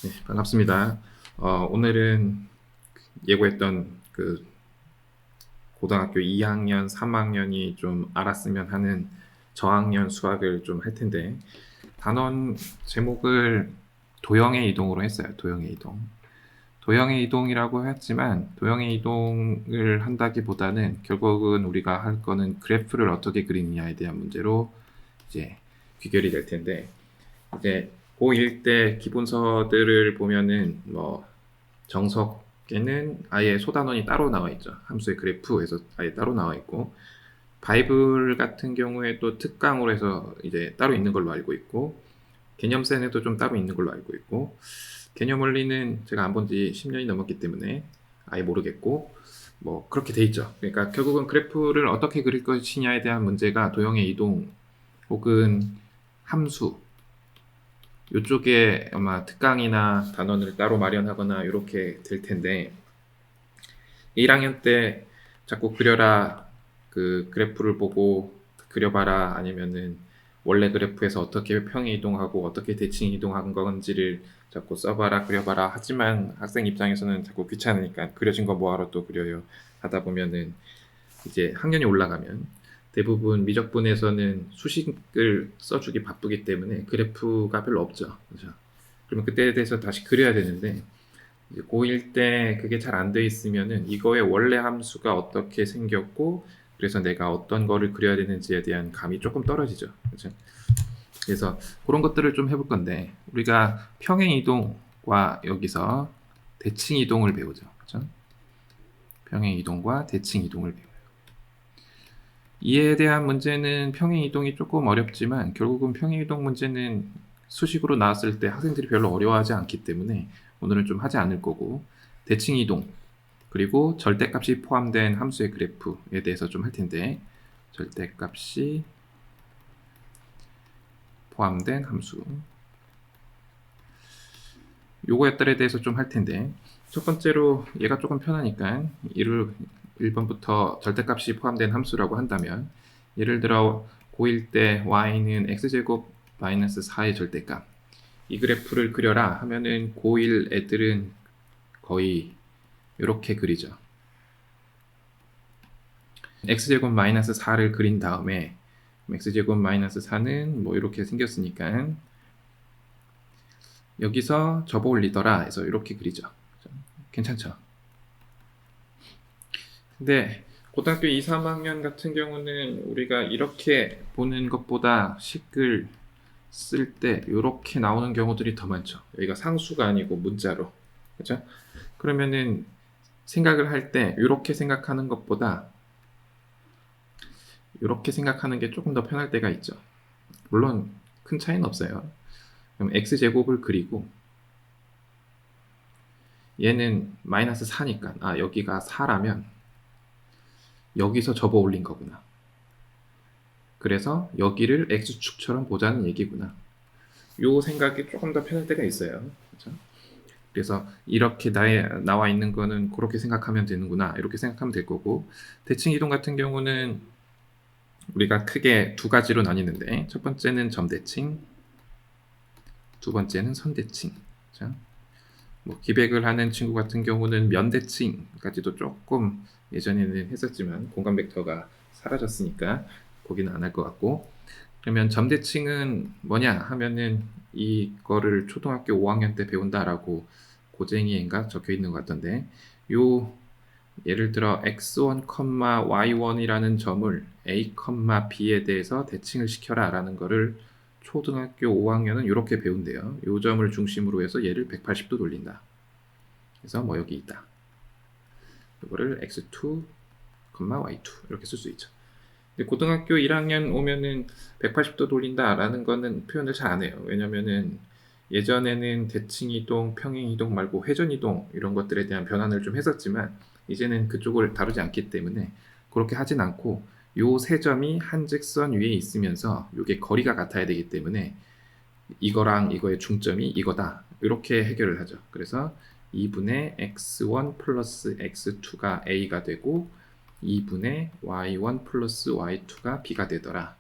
네, 반갑습니다. 오늘은 예고했던 그 고등학교 2학년, 3학년이 좀 알았으면 하는 저학년 수학을 좀 할 텐데, 단원 제목을 도형의 이동으로 했어요. 도형의 이동. 도형의 이동이라고 했지만, 도형의 이동을 한다기보다는 결국은 우리가 할 거는 그래프를 어떻게 그리느냐에 대한 문제로 이제 귀결이 될 텐데, 이제 고1 때 기본서들을 보면은 정석에는 아예 소단원이 따로 나와 있죠. 함수의 그래프에서 아예 따로 나와 있고, 바이블 같은 경우에도 특강으로 해서 이제 따로 있는 걸로 알고 있고, 개념센에도 좀 따로 있는 걸로 알고 있고, 개념 원리는 제가 안 본 지 10년이 넘었기 때문에 아예 모르겠고, 뭐 그렇게 돼 있죠. 그러니까 결국은 그래프를 어떻게 그릴 것이냐에 대한 문제가 도형의 이동 혹은 함수, 요쪽에 아마 특강이나 단원을 따로 마련하거나 이렇게 될 텐데, 1학년 때 자꾸 그려라, 그 그래프를 보고 그려봐라, 아니면은 원래 그래프에서 어떻게 평행 이동하고 어떻게 대칭 이동한 건지를 자꾸 써봐라, 그려봐라 하지만 학생 입장에서는 자꾸 귀찮으니까 그려진 거 뭐하러 또 그려요 하다 보면은, 이제 학년이 올라가면 대부분 미적분에서는 수식을 써주기 바쁘기 때문에 그래프가 별로 없죠. 그죠? 그러면 그때에 대해서 다시 그려야 되는데, 이제 고1 때 그게 잘 안 돼 있으면은 이거의 원래 함수가 어떻게 생겼고, 그래서 내가 어떤 거를 그려야 되는지에 대한 감이 조금 떨어지죠. 그죠? 그래서 그런 것들을 좀 해볼 건데, 우리가 평행 이동과 여기서 대칭 이동을 배우죠. 그죠? 평행 이동과 대칭 이동을 배워요. 이에 대한 문제는 평행 이동이 조금 어렵지만, 결국은 평행 이동 문제는 수식으로 나왔을 때 학생들이 별로 어려워하지 않기 때문에 오늘은 좀 하지 않을 거고, 대칭 이동 그리고 절대값이 포함된 함수의 그래프에 대해서 좀 할 텐데, 절대값이 포함된 함수 요거에 대해서 좀 할 텐데, 첫 번째로 얘가 조금 편하니까 1번부터 절대값이 포함된 함수라고 한다면, 예를 들어 고1 때 y는 x제곱 마이너스 4의 절대값, 이 그래프를 그려라 하면은 고1 애들은 거의 이렇게 그리죠. x제곱 마이너스 4를 그린 다음에 x제곱 마이너스 4는 뭐 이렇게 생겼으니까 여기서 접어 올리더라 해서 이렇게 그리죠. 괜찮죠? 근데 고등학교 2, 3학년 같은 경우는 우리가 이렇게 보는 것보다 식을 쓸 때 이렇게 나오는 경우들이 더 많죠. 여기가 상수가 아니고 문자로. 그죠? 그러면은 생각을 할 때 이렇게 생각하는 것보다 이렇게 생각하는 게 조금 더 편할 때가 있죠. 물론 큰 차이는 없어요. 그럼 x제곱을 그리고 얘는 마이너스 4니까 여기가 4라면 여기서 접어 올린 거구나. 그래서 여기를 x축처럼 보자는 얘기구나. 요 생각이 조금 더 편할 때가 있어요. 그렇죠? 그래서 이렇게 나와 있는 거는 그렇게 생각하면 되는구나, 이렇게 생각하면 될 거고, 대칭 이동 같은 경우는 우리가 크게 두 가지로 나뉘는데, 첫 번째는 점대칭, 두 번째는 선대칭. 그렇죠? 뭐 기백을 하는 친구 같은 경우는 면대칭까지도 조금 예전에는 했었지만 공간 벡터가 사라졌으니까 거기는 안 할 것 같고, 그러면 점대칭은 뭐냐 하면은 이거를 초등학교 5학년 때 배운다라고 고쟁이인가 적혀 있는 것 같던데, 요 예를 들어 x1, y1이라는 점을 a, b에 대해서 대칭을 시켜라 라는 거를 초등학교 5학년은 이렇게 배운대요. 요 점을 중심으로 해서 얘를 180도 돌린다. 그래서 뭐 여기 있다. 이거를 x2, y2 이렇게 쓸 수 있죠. 근데 고등학교 1학년 오면은 180도 돌린다라는 거는 표현을 잘 안 해요. 왜냐면은 예전에는 대칭 이동, 평행 이동 말고 회전 이동 이런 것들에 대한 변환을 좀 했었지만, 이제는 그쪽을 다루지 않기 때문에 그렇게 하진 않고, 요 세 점이 한 직선 위에 있으면서 요게 거리가 같아야 되기 때문에 이거랑 이거의 중점이 이거다, 이렇게 해결을 하죠. 그래서 2분의 x1 플러스 x2가 a가 되고 2분의 y1 플러스 y2가 b가 되더라.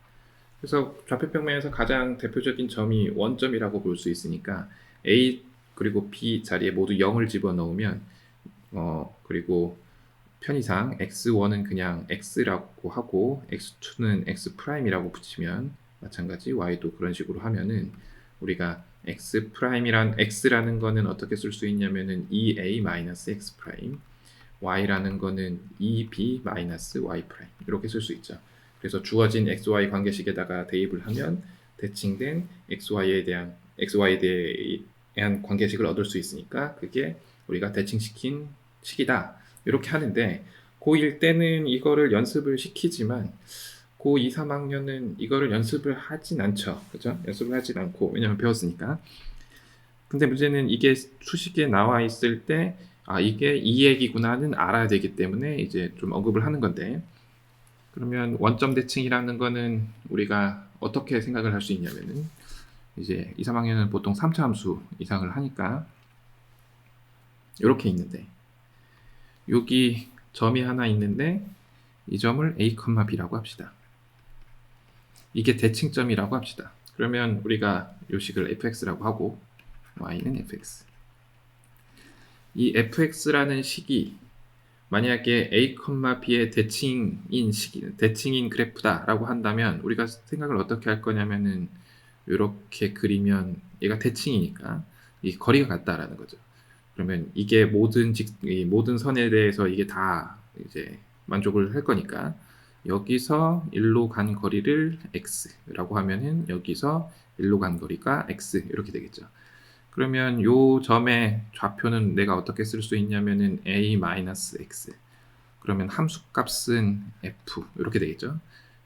그래서 좌표평면에서 가장 대표적인 점이 원점이라고 볼 수 있으니까 a 그리고 B 자리에 모두 0을 집어넣으면 그리고 편의상 x1은 그냥 x라고 하고 x2는 x'이라고 붙이면 마찬가지 y도 그런 식으로 하면은 우리가 x라는 거는 어떻게 쓸 수 있냐면은 2a-x', y라는 거는 2b-y' 이렇게 쓸 수 있죠. 그래서 주어진 xy 관계식에다가 대입을 하면 대칭된 xy에 대한 관계식을 얻을 수 있으니까 그게 우리가 대칭시킨 식이다. 이렇게 하는데 고1 때는 이거를 연습을 시키지만 고2, 3학년은 이거를 연습을 하진 않죠. 그죠? 연습을 하진 않고 왜냐면 배웠으니까. 근데 문제는 이게 수식에 나와 있을 때 이게 이 얘기구나는 알아야 되기 때문에 이제 좀 언급을 하는 건데 그러면 원점 대칭이라는 거는 우리가 어떻게 생각을 할 수 있냐면은 이제 2, 3학년은 보통 3차 함수 이상을 하니까 이렇게 있는데 여기 점이 하나 있는데 이 점을 A, B라고 합시다. 이게 대칭점이라고 합시다. 그러면 우리가 이 식을 fx라고 하고 y는 fx. 이 fx라는 식이 만약에 A, B의 대칭인 그래프다라고 한다면 우리가 생각을 어떻게 할 거냐면은 이렇게 그리면 얘가 대칭이니까 이 거리가 같다라는 거죠. 그러면 이게 모든 선에 대해서 이게 다 이제 만족을 할 거니까 여기서 1로 간 거리를 x라고 하면은 여기서 1로 간 거리가 x 이렇게 되겠죠. 그러면 요 점의 좌표는 내가 어떻게 쓸 수 있냐면은 a-x 그러면 함수 값은 f 이렇게 되겠죠.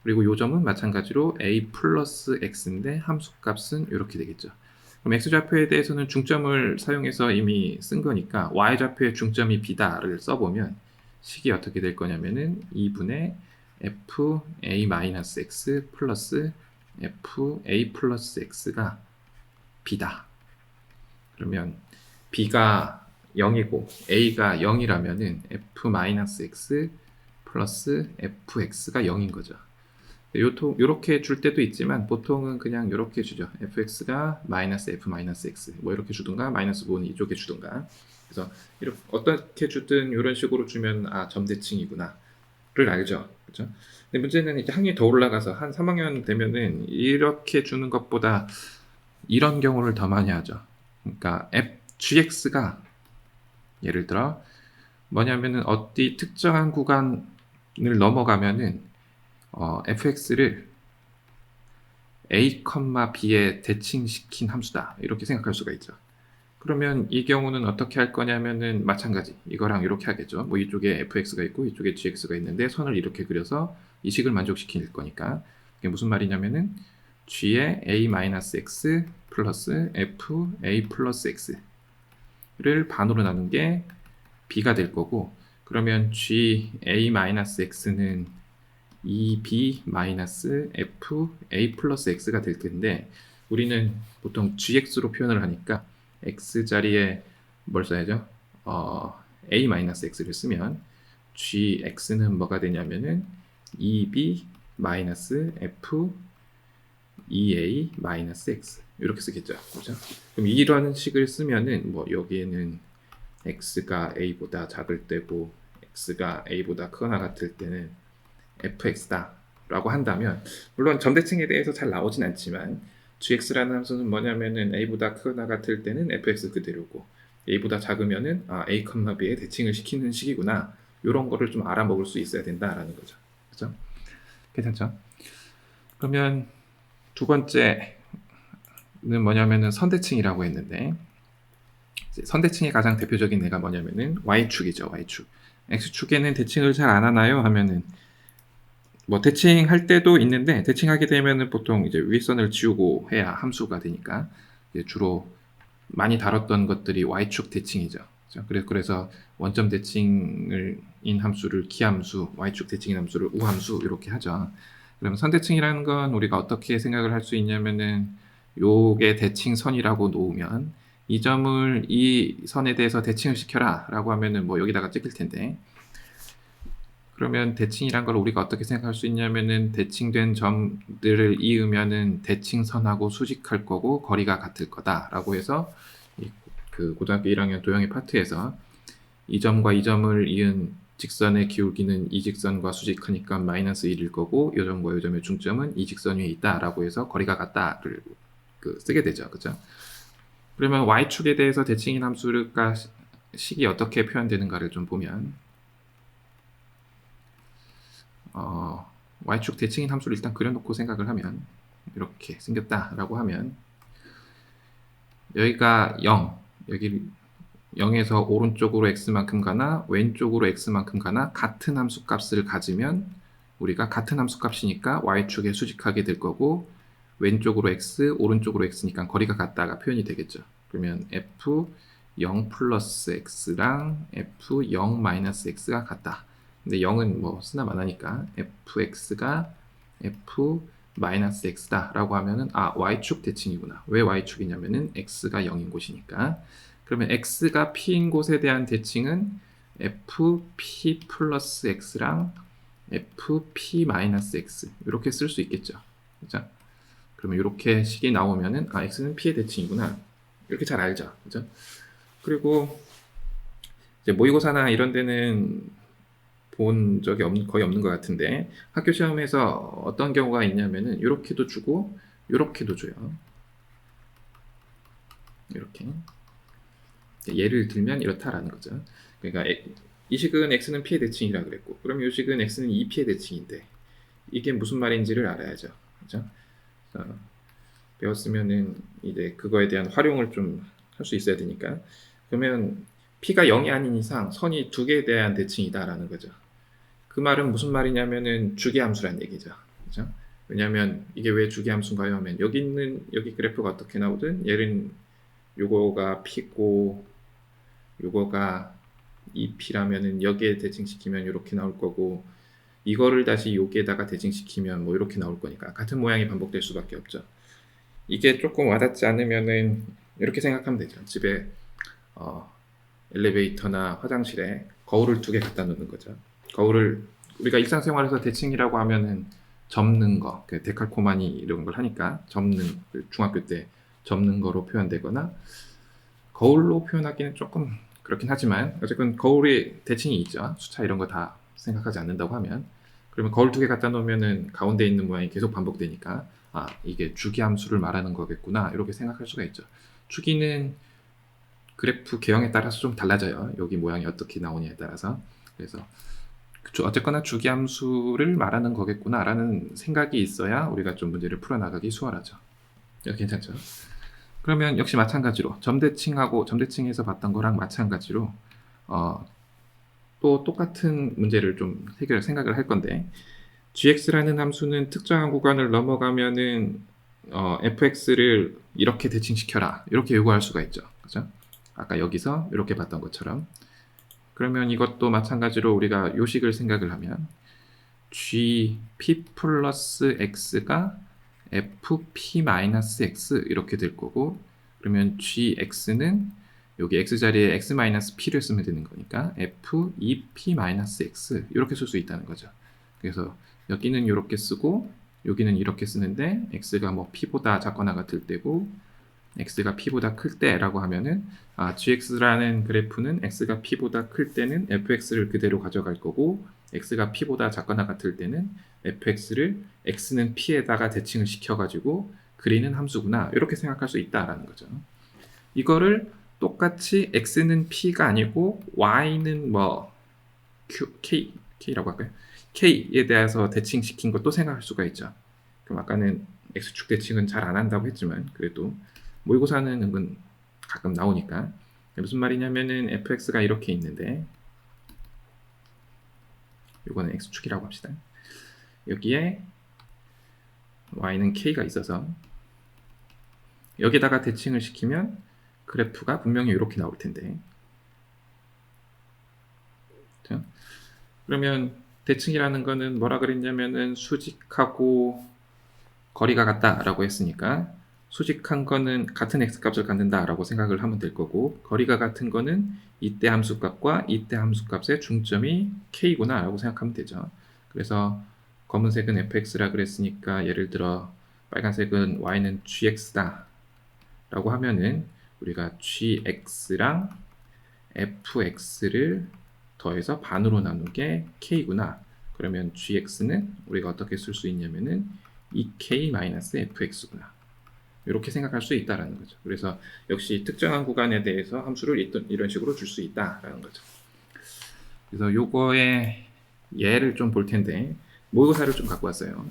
그리고 요 점은 마찬가지로 a 플러스 x인데 함수 값은 이렇게 되겠죠. 그럼 x좌표에 대해서는 중점을 사용해서 이미 쓴 거니까 y좌표의 중점이 b다를 써보면 식이 어떻게 될 거냐면은 2분의 f a-x 플러스 f a 플러스 x가 b다. 그러면 b가 0이고 a가 0이라면은 f-x 플러스 fx가 0인 거죠. 요렇게 줄 때도 있지만 보통은 그냥 요렇게 주죠. fx가 마이너스 f-x 뭐 이렇게 주든가 마이너스 5는 이쪽에 주든가. 그래서 이렇게 어떻게 주든 이런 식으로 주면 점대칭이구나를 알죠. 그렇죠? 근데 문제는 이제 학년이 더 올라가서 한 3학년 되면은 이렇게 주는 것보다 이런 경우를 더 많이 하죠. 그러니까 gx가 예를 들어 뭐냐면은 어디 특정한 구간을 넘어가면은 fx를 a, b에 대칭시킨 함수다 이렇게 생각할 수가 있죠. 그러면 이 경우는 어떻게 할 거냐면은 마찬가지 이거랑 이렇게 하겠죠. 뭐 이쪽에 fx가 있고 이쪽에 gx가 있는데 선을 이렇게 그려서 이 식을 만족시킬 거니까 이게 무슨 말이냐면은 g의 a-x 플러스 f a 플러스 x를 반으로 나눈 게 b가 될 거고 그러면 g a-x는 2b-f a 플러스 x가 될 텐데 우리는 보통 gx로 표현을 하니까 x 자리에 뭘 써야죠? a-x를 쓰면 gx는 뭐가 되냐면은 2b-f 2a-x 이렇게 쓰겠죠. 그렇죠? 그럼 이런 식을 쓰면은 뭐 여기에는 x가 a보다 작을 때고 x가 a보다 크거나 같을 때는 fx다 라고 한다면 물론 점대칭에 대해서 잘 나오진 않지만 gx라는 함수는 뭐냐면은 a보다 크거나 같을 때는 fx 그대로고 a보다 작으면은 a, b에 대칭을 시키는 식이구나 이런 거를 좀 알아먹을 수 있어야 된다라는 거죠. 그죠? 괜찮죠? 그러면 두 번째는 뭐냐면은 선대칭이라고 했는데 선대칭의 가장 대표적인 예가 뭐냐면은 y축이죠. y축. x축에는 대칭을 잘 안 하나요? 하면은 뭐 대칭할 때도 있는데 대칭하게 되면은 보통 이제 윗선을 지우고 해야 함수가 되니까 주로 많이 다뤘던 것들이 y축 대칭이죠. 그래서 원점 대칭인 함수를 기함수, y축 대칭인 함수를 우함수 이렇게 하죠. 그러면 선대칭이라는 건 우리가 어떻게 생각을 할 수 있냐면은 요게 대칭선이라고 놓으면 이 점을 이 선에 대해서 대칭을 시켜라 라고 하면은 뭐 여기다가 찍힐 텐데 그러면 대칭이란 걸 우리가 어떻게 생각할 수 있냐면은 대칭된 점들을 이으면은 대칭선하고 수직할 거고 거리가 같을 거다라고 해서 그 고등학교 1학년 도형의 파트에서 이 점과 이 점을 이은 직선의 기울기는 이 직선과 수직하니까 마이너스 1일 거고 이 점과 이 점의 중점은 이 직선 위에 있다라고 해서 거리가 같다를 쓰게 되죠. 그죠? 그러면 y축에 대해서 대칭인 함수가 식이 어떻게 표현되는가를 좀 보면 y축 대칭인 함수를 일단 그려놓고 생각을 하면 이렇게 생겼다라고 하면 여기가 0, 여기 0에서 오른쪽으로 x만큼 가나 왼쪽으로 x만큼 가나 같은 함수 값을 가지면 우리가 같은 함수 값이니까 y축에 수직하게 될 거고 왼쪽으로 x, 오른쪽으로 x니까 거리가 같다가 표현이 되겠죠. 그러면 f0 플러스 x랑 f0 마이너스 x가 같다. 근데 0은 뭐 쓰나 마나니까 fx가 f 마이너스 x다 라고 하면은 y축 대칭이구나. 왜 y축이냐면은 x가 0인 곳이니까. 그러면 x가 p인 곳에 대한 대칭은 fp 플러스 x랑 fp 마이너스 x 이렇게 쓸 수 있겠죠. 그죠? 그러면 이렇게 식이 나오면은 x는 p의 대칭이구나. 이렇게 잘 알죠. 그죠? 그리고 이제 모의고사나 이런 데는 본 적이 거의 없는 것 같은데 학교 시험에서 어떤 경우가 있냐면은 이렇게도 주고 이렇게도 줘요. 이렇게 예를 들면 이렇다라는 거죠. 그러니까 이 식은 x는 p의 대칭이라 그랬고 그럼 이 식은 x는 2p의 대칭인데 이게 무슨 말인지를 알아야죠. 그죠? 배웠으면은 이제 그거에 대한 활용을 좀 할 수 있어야 되니까 그러면 p가 0이 아닌 이상 선이 두 개에 대한 대칭이다라는 거죠. 그 말은 무슨 말이냐면은 주기함수란 얘기죠. 그죠? 왜냐하면 이게 왜 주기함수인가요? 하면 여기 그래프가 어떻게 나오든 얘는 요거가 p고 요거가 2p라면은 여기에 대칭시키면 이렇게 나올 거고 이거를 다시 여기에다가 대칭시키면 뭐 이렇게 나올 거니까 같은 모양이 반복될 수밖에 없죠. 이게 조금 와닿지 않으면은 이렇게 생각하면 되죠. 집에 엘리베이터나 화장실에 거울을 두 개 갖다 놓는 거죠. 거울을 우리가 일상생활에서 대칭이라고 하면은 접는 거, 데칼코마니 이런 걸 하니까 접는 중학교 때 접는 거로 표현되거나 거울로 표현하기는 조금 그렇긴 하지만 어쨌든 거울에 대칭이 있죠. 수차 이런 거 다 생각하지 않는다고 하면 그러면 거울 두 개 갖다 놓으면은 가운데 있는 모양이 계속 반복되니까 이게 주기함수를 말하는 거겠구나 이렇게 생각할 수가 있죠. 주기는 그래프 개형에 따라서 좀 달라져요. 여기 모양이 어떻게 나오냐에 따라서. 그래서 어쨌거나 주기함수를 말하는 거겠구나라는 생각이 있어야 우리가 좀 문제를 풀어나가기 수월하죠. 괜찮죠? 그러면 역시 마찬가지로 점대칭에서 봤던 거랑 마찬가지로 또 똑같은 문제를 좀 생각을 할 건데 gx라는 함수는 특정한 구간을 넘어가면은 fx를 이렇게 대칭시켜라 이렇게 요구할 수가 있죠. 그죠? 아까 여기서 이렇게 봤던 것처럼 그러면 이것도 마찬가지로 우리가 요식을 생각을 하면 gp 플러스 x가 fp 마이너스 x 이렇게 될 거고 그러면 gx는 여기 x 자리에 x 마이너스 p를 쓰면 되는 거니까 f2p 마이너스 x 이렇게 쓸 수 있다는 거죠. 그래서 여기는 이렇게 쓰고 여기는 이렇게 쓰는데 x가 뭐 p보다 작거나 같을 때고 x가 p보다 클 때라고 하면은 gx라는 그래프는 x가 p보다 클 때는 fx를 그대로 가져갈 거고 x가 p보다 작거나 같을 때는 fx를 x는 p에다가 대칭을 시켜가지고 그리는 함수구나 이렇게 생각할 수 있다라는 거죠. 이거를 똑같이 x는 p가 아니고 y는 뭐 k라고 할까요? k에 대해서 대칭시킨 것도 생각할 수가 있죠. 그럼 아까는 x축 대칭은 잘 안 한다고 했지만 그래도 모의고사는 은근 가끔 나오니까 무슨 말이냐면은 fx가 이렇게 있는데 이거는 x축이라고 합시다. 여기에 y는 k가 있어서 여기다가 대칭을 시키면 그래프가 분명히 이렇게 나올 텐데 그렇죠? 그러면 대칭이라는 거는 뭐라 그랬냐면은 수직하고 거리가 같다라고 했으니까 수직한 거는 같은 x값을 갖는다라고 생각을 하면 될 거고 거리가 같은 거는 이때 함수값과 이때 함수값의 중점이 k구나 라고 생각하면 되죠. 그래서 검은색은 fx라 그랬으니까 예를 들어 빨간색은 y는 gx다 라고 하면은 우리가 gx랑 fx를 더해서 반으로 나눈 게 k구나. 그러면 gx는 우리가 어떻게 쓸 수 있냐면은 2k-fx구나. 이렇게 생각할 수 있다라는 거죠. 그래서 역시 특정한 구간에 대해서 함수를 이런 식으로 줄 수 있다라는 거죠. 그래서 요거의 예를 좀 볼 텐데 모의고사를 좀 갖고 왔어요.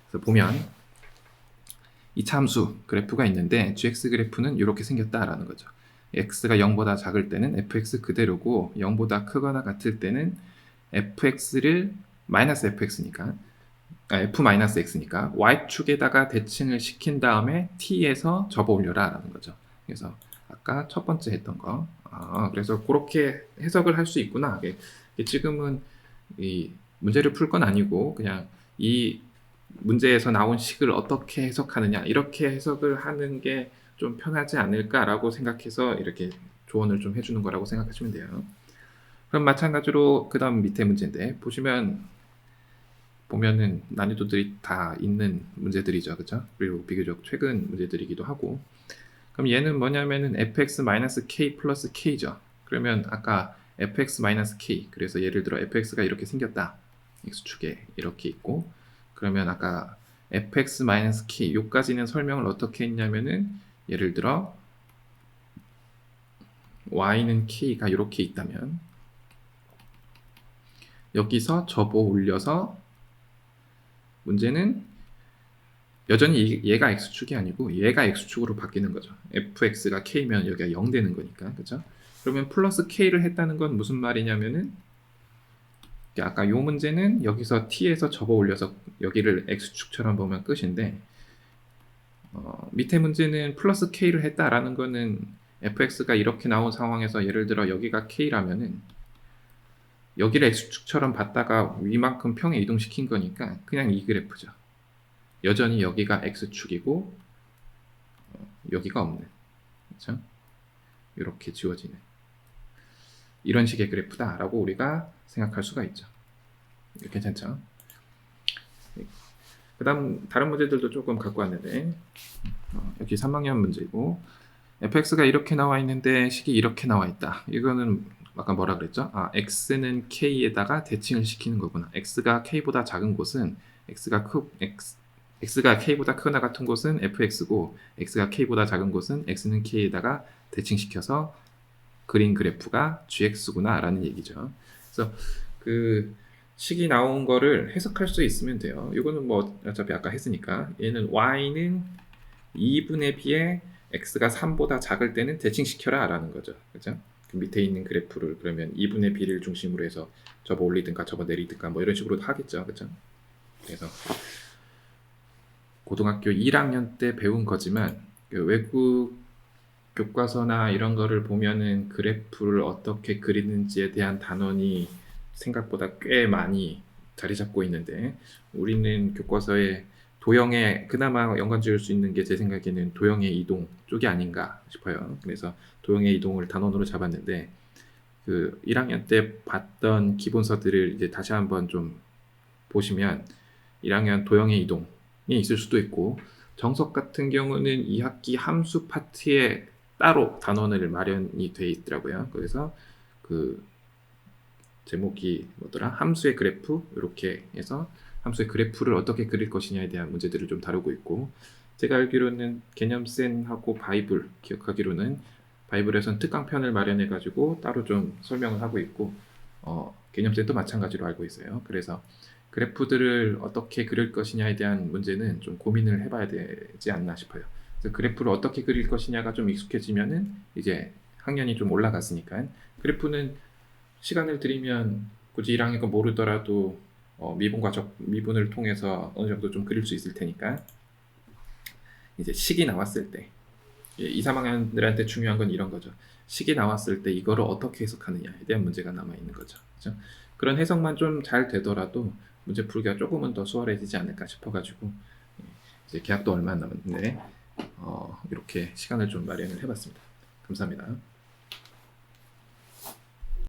그래서 보면 이차 함수 그래프가 있는데 gx 그래프는 이렇게 생겼다라는 거죠. x가 0보다 작을 때는 fx 그대로고 0보다 크거나 같을 때는 fx를 마이너스 fx니까 f-x니까 y축에다가 대칭을 시킨 다음에 t에서 접어 올려라 라는 거죠. 그래서 아까 첫 번째 했던 거 그래서 그렇게 해석을 할 수 있구나. 지금은 이 문제를 풀 건 아니고 그냥 이 문제에서 나온 식을 어떻게 해석하느냐 이렇게 해석을 하는 게 좀 편하지 않을까라고 생각해서 이렇게 조언을 좀 해주는 거라고 생각하시면 돼요. 그럼 마찬가지로 그 다음 밑에 문제인데 보면은 난이도들이 다 있는 문제들이죠, 그죠? 그리고 비교적 최근 문제들이기도 하고. 그럼 얘는 뭐냐면은 fx-k 플러스 k죠. 그러면 아까 fx-k 그래서 예를 들어 fx가 이렇게 생겼다. x축에 이렇게 있고 그러면 아까 fx-k 요까지는 설명을 어떻게 했냐면은 예를 들어 y는 k가 이렇게 있다면 여기서 접어 올려서 문제는 여전히 얘가 x축이 아니고 얘가 x축으로 바뀌는 거죠. fx가 k면 여기가 0 되는 거니까. 그죠? 그러면 플러스 k를 했다는 건 무슨 말이냐면은 아까 요 문제는 여기서 t에서 접어 올려서 여기를 x축처럼 보면 끝인데 밑에 문제는 플러스 k를 했다라는 거는 fx가 이렇게 나온 상황에서 예를 들어 여기가 k라면은 여기를 x축처럼 봤다가 위만큼 평에 이동시킨 거니까 그냥 이 그래프죠. 여전히 여기가 x축이고 여기가 없는, 그렇죠? 이렇게 지워지는 이런 식의 그래프다라고 우리가 생각할 수가 있죠. 괜찮죠? 그 다음 다른 문제들도 조금 갖고 왔는데 여기 3학년 문제고 fx가 이렇게 나와 있는데 식이 이렇게 나와 있다. 이거는 아까 뭐라 그랬죠? x는 k에다가 대칭을 시키는 거구나. x가 k보다 작은 곳은 x가 k보다 크거나 같은 곳은 fx고 x가 k보다 작은 곳은 x는 k에다가 대칭시켜서 그린 그래프가 gx구나 라는 얘기죠. 그래서 그 식이 나온 거를 해석할 수 있으면 돼요. 이거는 뭐 어차피 아까 했으니까 얘는 y는 2분의 b에 x가 3보다 작을 때는 대칭시켜라 라는 거죠. 그죠? 그 밑에 있는 그래프를 그러면 2분의 b를 중심으로 해서 접어 올리든가 접어 내리든가 뭐 이런 식으로 하겠죠. 그죠? 그래서 고등학교 1학년 때 배운 거지만 그 외국 교과서나 이런 거를 보면은 그래프를 어떻게 그리는지에 대한 단원이 생각보다 꽤 많이 자리 잡고 있는데 우리는 교과서에 도형에 그나마 연관 지을 수 있는 게 제 생각에는 도형의 이동 쪽이 아닌가 싶어요. 그래서 도형의 이동을 단원으로 잡았는데 그 1학년 때 봤던 기본서들을 이제 다시 한번 좀 보시면 1학년 도형의 이동이 있을 수도 있고 정석 같은 경우는 2학기 함수 파트에 따로 단원을 마련이 돼 있더라고요. 그래서 그 제목이 뭐더라? 함수의 그래프 이렇게 해서 함수의 그래프를 어떻게 그릴 것이냐에 대한 문제들을 좀 다루고 있고 제가 알기로는 개념센하고 바이블 기억하기로는 바이블에선 특강편을 마련해 가지고 따로 좀 설명을 하고 있고 개념센도 마찬가지로 알고 있어요. 그래서 그래프들을 어떻게 그릴 것이냐에 대한 문제는 좀 고민을 해봐야 되지 않나 싶어요. 그래서 그래프를 어떻게 그릴 것이냐가 좀 익숙해지면은 이제 학년이 좀 올라갔으니까 그래프는 시간을 들이면 굳이 1학년 거 모르더라도 미분과 미분을 통해서 어느 정도 좀 그릴 수 있을 테니까 이제 식이 나왔을 때 2, 3학년들한테 중요한 건 이런 거죠. 식이 나왔을 때 이거를 어떻게 해석하느냐에 대한 문제가 남아 있는 거죠. 그렇죠? 그런 해석만 좀 잘 되더라도 문제 풀기가 조금은 더 수월해지지 않을까 싶어가지고 이제 개학도 얼마 안 남았는데 이렇게 시간을 좀 마련을 해봤습니다. 감사합니다.